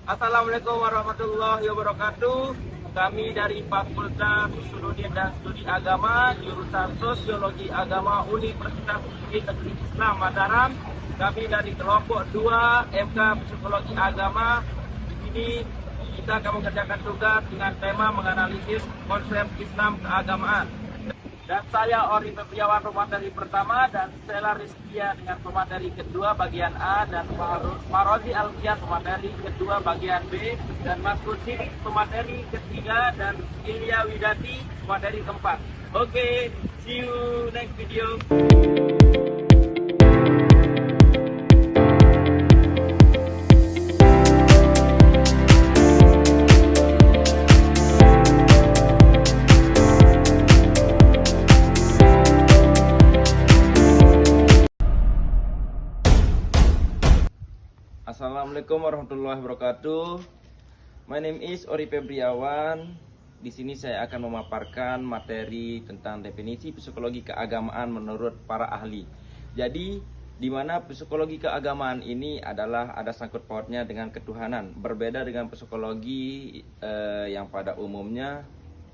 Assalamualaikum warahmatullahi wabarakatuh. Kami dari Fakultas Studi dan Studi Agama, jurusan Sosiologi Agama Universitas Negeri Islam Mataram. Kami dari kelompok 2 MK Psikologi Agama. Di sini kita akan mengerjakan tugas dengan tema menganalisis konsep Islam keagamaan. Dan saya Ori Febriawan pemateri pertama, dan Stella Rizkia dengan pemateri kedua bagian A, dan Marozi Alfian pemateri kedua bagian B, dan Mas Kursi pemateri ketiga, dan Ilya Widati pemateri keempat. Oke, see you next video. Assalamualaikum warahmatullahi wabarakatuh. My name is Ori Febriawan. Di sini saya akan memaparkan materi tentang definisi psikologi keagamaan menurut para ahli. Jadi, di mana psikologi keagamaan ini adalah ada sangkut pautnya dengan ketuhanan, berbeda dengan psikologi yang pada umumnya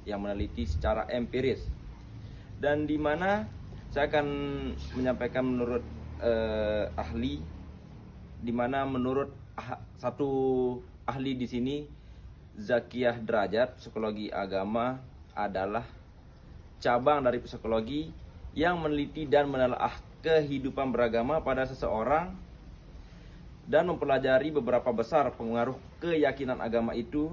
yang meneliti secara empiris. Dan di mana saya akan menyampaikan menurut ahli, di mana menurut satu ahli di sini, Zakiyah Derajat, psikologi agama adalah cabang dari psikologi yang meneliti dan menelaah kehidupan beragama pada seseorang dan mempelajari beberapa besar pengaruh keyakinan agama itu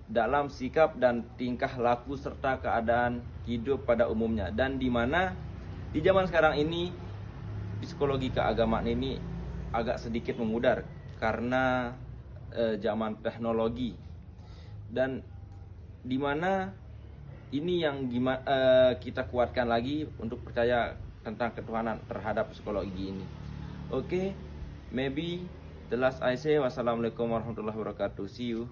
dalam sikap dan tingkah laku serta keadaan hidup pada umumnya. Dan di mana di zaman sekarang ini psikologi keagamaan ini agak sedikit memudar karena zaman teknologi, dan dimana ini yang kita kuatkan lagi untuk percaya tentang ketuhanan terhadap psikologi ini. Oke, maybe the last I say. Wassalamualaikum warahmatullahi wabarakatuh. See you.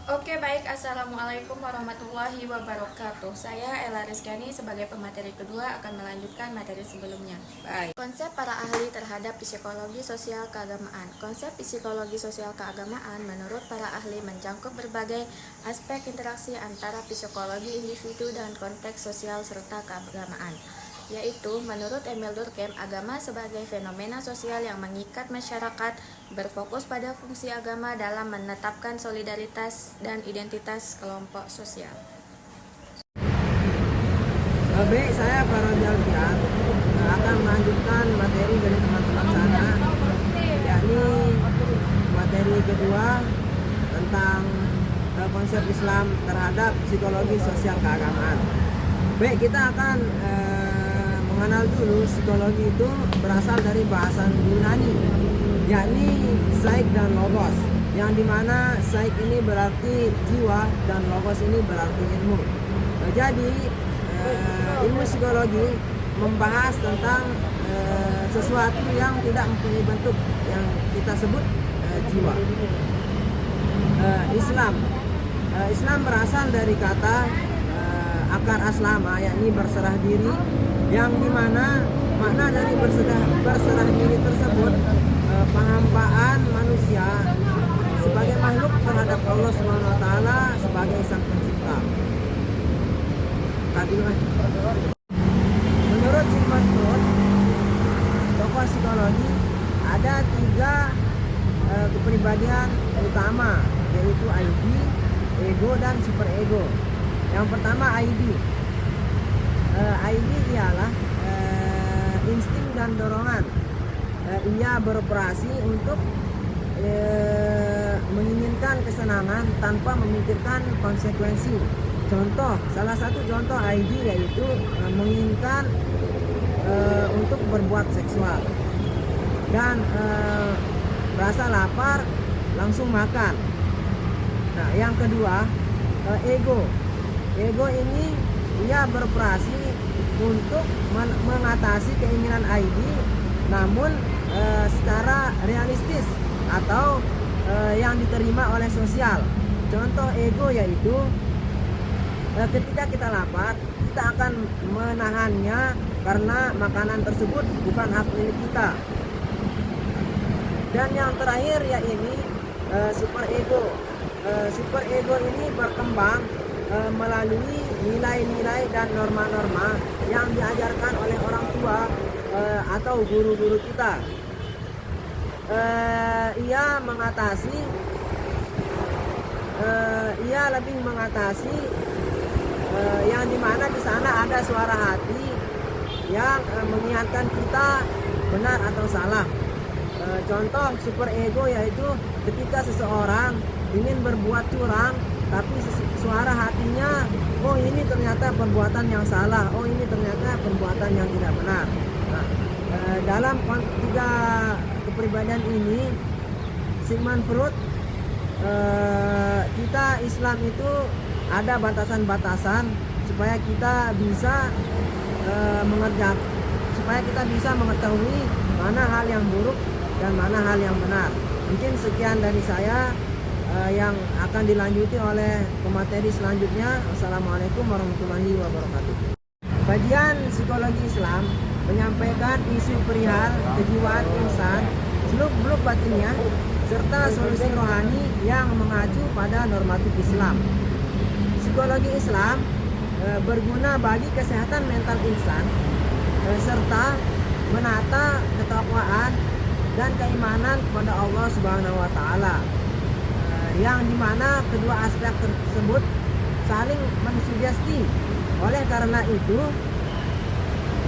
Oke, baik. Assalamualaikum warahmatullahi wabarakatuh. Saya Ella Rizkyani sebagai pemateri kedua akan melanjutkan materi sebelumnya. Baik. Konsep para ahli terhadap psikologi sosial keagamaan. Konsep psikologi sosial keagamaan menurut para ahli mencakup berbagai aspek interaksi antara psikologi individu dan konteks sosial serta keagamaan, yaitu menurut Emil Durkheim, agama sebagai fenomena sosial yang mengikat masyarakat, berfokus pada fungsi agama dalam menetapkan solidaritas dan identitas kelompok sosial. Baik, saya Marozi Alfian akan melanjutkan materi dari teman-teman sana, yakni materi kedua tentang konsep Islam terhadap psikologi sosial keagamaan. Baik, kita akan mengenal dulu psikologi itu berasal dari bahasa Yunani, yakni psyche dan logos, yang dimana psyche ini berarti jiwa dan logos ini berarti ilmu. Jadi ilmu psikologi membahas tentang sesuatu yang tidak mempunyai bentuk yang kita sebut jiwa. Islam berasal dari kata akar aslama, yakni berserah diri, yang dimana makna dari berserah diri tersebut penghambaan manusia sebagai makhluk terhadap Allah SWT sebagai sang pencipta. Menurut Sigmund Freud, tokoh psikologi, ada 3 kepribadian utama, yaitu ID, ego, dan superego. Yang pertama ID. ID ialah insting dan dorongan. Ia beroperasi untuk menginginkan kesenangan tanpa memikirkan konsekuensi. Salah satu contoh ID yaitu menginginkan untuk berbuat seksual, dan rasa lapar langsung makan. Nah, yang kedua ego. Ego ini ia beroperasi untuk mengatasi keinginan ID, namun secara realistis atau yang diterima oleh sosial. Contoh ego yaitu ketika kita lapar, kita akan menahannya karena makanan tersebut bukan hak milik kita. Dan yang terakhir ya ini superego. Superego ini berkembang melalui nilai-nilai dan norma-norma yang diajarkan oleh orang tua atau guru-guru kita. Ia lebih mengatasi yang dimana di sana ada suara hati yang mengingatkan kita benar atau salah. Contoh superego yaitu ketika seseorang ingin berbuat curang, tapi suara hatinya, oh ini ternyata perbuatan yang salah, oh ini ternyata perbuatan yang tidak benar. Nah, dalam tiga kepribadian ini, Sigmund Freud, kita Islam itu ada batasan-batasan supaya kita bisa supaya kita bisa mengetahui mana hal yang buruk dan mana hal yang benar. Mungkin sekian dari saya yang akan dilanjuti oleh pemateri selanjutnya. Assalamualaikum warahmatullahi wabarakatuh. Kajian psikologi Islam menyampaikan isu perihal kejiwaan insan, seluk-beluk batinnya, serta solusi rohani yang mengacu pada normatif Islam. Psikologi Islam berguna bagi kesehatan mental insan, serta menata ketakwaan dan keimanan kepada Allah Subhanahu wa Ta'ala, yang dimana kedua aspek tersebut saling mensugesti. Oleh karena itu,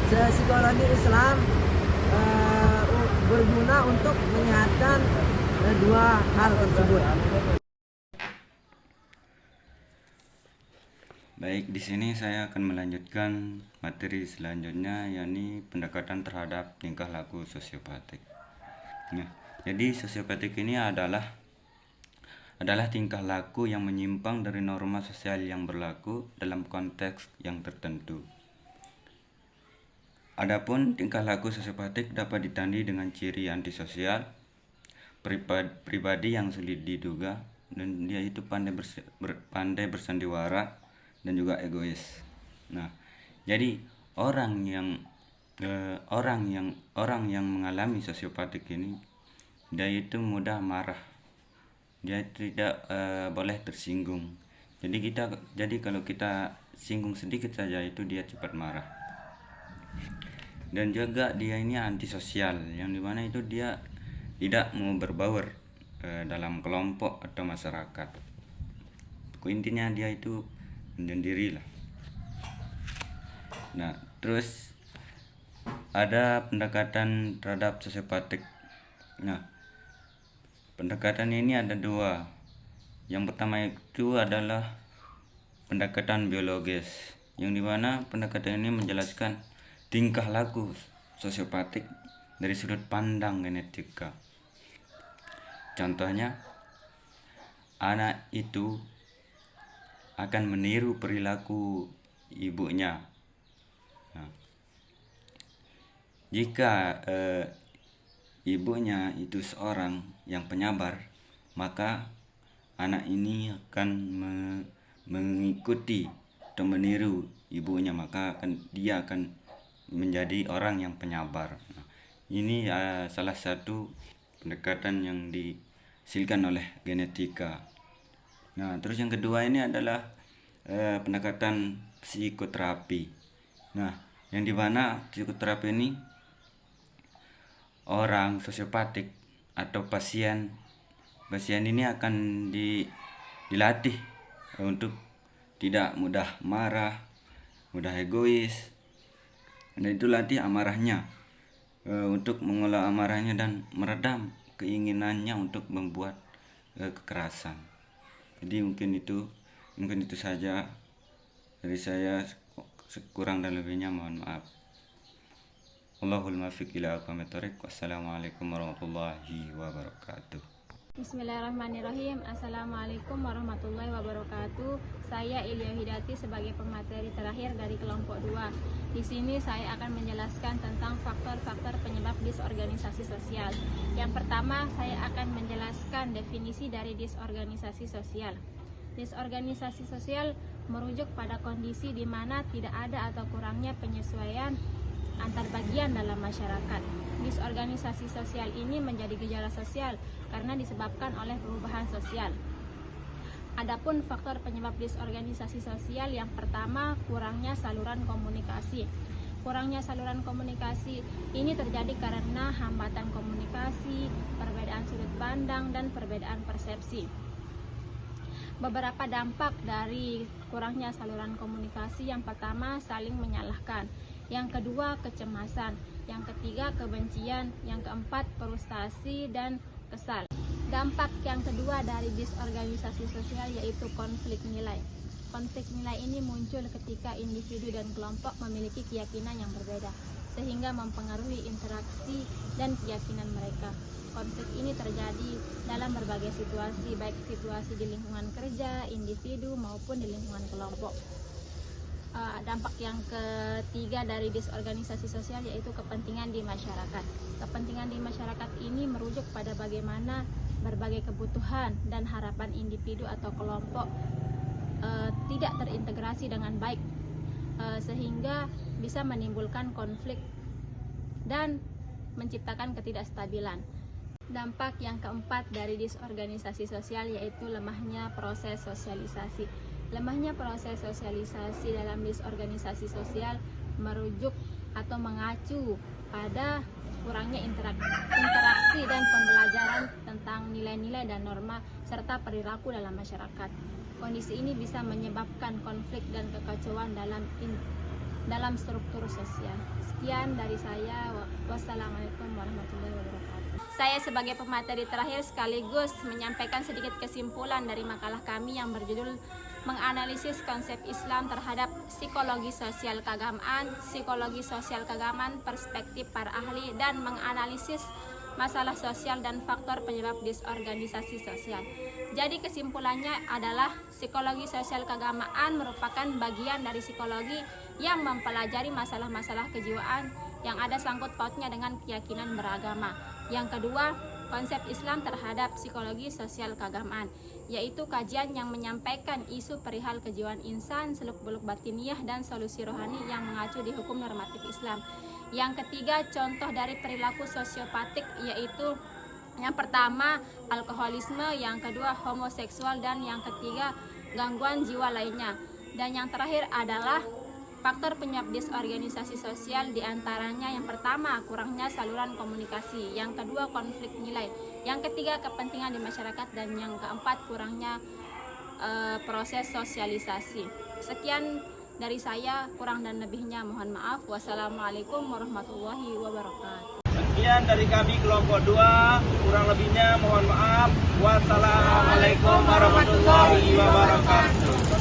psikologi Islam berguna untuk menyehatkan dua hal tersebut. Baik, di sini saya akan melanjutkan materi selanjutnya, yakni pendekatan terhadap tingkah laku sosiopatik. Nah, jadi sosiopatik ini adalah tingkah laku yang menyimpang dari norma sosial yang berlaku dalam konteks yang tertentu. Adapun tingkah laku sosiopatik dapat ditandai dengan ciri antisosial, pribadi yang sulit diduga, dan dia itu pandai bersandiwara dan juga egois. Nah, jadi orang yang mengalami sosiopatik ini, dia itu mudah marah, dia tidak boleh tersinggung. Jadi kalau kita singgung sedikit saja itu dia cepat marah. Dan juga dia ini antisosial, yang dimana itu dia tidak mau berbaur dalam kelompok atau masyarakat. Intinya dia itu menyendiri lah. Nah, terus ada pendekatan terhadap sosiopatik. Nah, pendekatan ini ada dua. Yang pertama itu adalah pendekatan biologis, yang dimana pendekatan ini menjelaskan tingkah laku sosiopatik dari sudut pandang genetika. Contohnya, anak itu akan meniru perilaku ibunya. Nah, jika ibunya itu seorang yang penyabar, maka anak ini akan mengikuti atau meniru ibunya, maka dia akan menjadi orang yang penyabar. Nah, ini salah satu pendekatan yang dihasilkan oleh genetika. Nah, terus yang kedua ini adalah pendekatan psikoterapi. Nah, yang dimana psikoterapi ini orang sosiopatik atau pasien ini akan dilatih untuk tidak mudah marah, mudah egois. Dan itu latih amarahnya, untuk mengolah amarahnya dan meredam keinginannya untuk membuat kekerasan. Jadi mungkin itu saja dari saya, kurang dan lebihnya mohon maaf. Allahul muwaffiq ila aqwamit thoriq. Wassalamualaikum warahmatullahi wabarakatuh. Bismillahirrahmanirrahim. Assalamualaikum warahmatullahi wabarakatuh. Saya Ilya Hidati sebagai pemateri terakhir dari kelompok 2. Di sini saya akan menjelaskan tentang faktor-faktor penyebab disorganisasi sosial. Yang pertama, saya akan menjelaskan definisi dari disorganisasi sosial. Disorganisasi sosial merujuk pada kondisi di mana tidak ada atau kurangnya penyesuaian antar bagian dalam masyarakat. disorganisasi sosial ini menjadi gejala sosial karena disebabkan oleh perubahan sosial. Adapun faktor penyebab disorganisasi sosial yang pertama, kurangnya saluran komunikasi. Kurangnya saluran komunikasi ini terjadi karena hambatan komunikasi, perbedaan sudut pandang, dan perbedaan persepsi. Beberapa dampak dari kurangnya saluran komunikasi, yang pertama saling menyalahkan, yang kedua kecemasan, yang ketiga kebencian, yang keempat frustasi dan kesal. Dampak yang kedua dari disorganisasi sosial yaitu konflik nilai. Konflik nilai ini muncul ketika individu dan kelompok memiliki keyakinan yang berbeda, sehingga mempengaruhi interaksi dan keyakinan mereka. Konflik ini terjadi dalam berbagai situasi, baik situasi di lingkungan kerja, individu, maupun di lingkungan kelompok. Dampak yang ketiga dari disorganisasi sosial yaitu kepentingan di masyarakat. Kepentingan di masyarakat ini merujuk pada bagaimana berbagai kebutuhan dan harapan individu atau kelompok tidak terintegrasi dengan baik, sehingga bisa menimbulkan konflik dan menciptakan ketidakstabilan. Dampak yang keempat dari disorganisasi sosial yaitu lemahnya proses sosialisasi. Lemahnya proses sosialisasi dalam disorganisasi sosial merujuk atau mengacu pada kurangnya interaksi dan pembelajaran tentang nilai-nilai dan norma serta perilaku dalam masyarakat. Kondisi ini bisa menyebabkan konflik dan kekacauan dalam struktur sosial. Sekian dari saya. Wassalamualaikum warahmatullahi wabarakatuh. Saya sebagai pemateri terakhir sekaligus menyampaikan sedikit kesimpulan dari makalah kami yang berjudul menganalisis konsep Islam terhadap psikologi sosial keagamaan, perspektif para ahli, dan menganalisis masalah sosial dan faktor penyebab disorganisasi sosial. Jadi kesimpulannya adalah psikologi sosial keagamaan merupakan bagian dari psikologi yang mempelajari masalah-masalah kejiwaan yang ada sangkut pautnya dengan keyakinan beragama. Yang kedua, konsep Islam terhadap psikologi sosial keagamaan, yaitu kajian yang menyampaikan isu perihal kejiwaan insan, seluk-beluk batiniah, dan solusi rohani yang mengacu di hukum normatif Islam. Yang ketiga, contoh dari perilaku sosiopatik, yaitu yang pertama alkoholisme, yang kedua homoseksual, dan yang ketiga gangguan jiwa lainnya. Dan yang terakhir adalah faktor penyebab disorganisasi sosial, diantaranya yang pertama kurangnya saluran komunikasi, yang kedua konflik nilai, yang ketiga kepentingan di masyarakat, dan yang keempat kurangnya proses sosialisasi. Sekian dari saya, kurang dan lebihnya mohon maaf. Wassalamualaikum warahmatullahi wabarakatuh. Sekian dari kami kelompok 2, kurang lebihnya mohon maaf. Wassalamualaikum warahmatullahi wabarakatuh.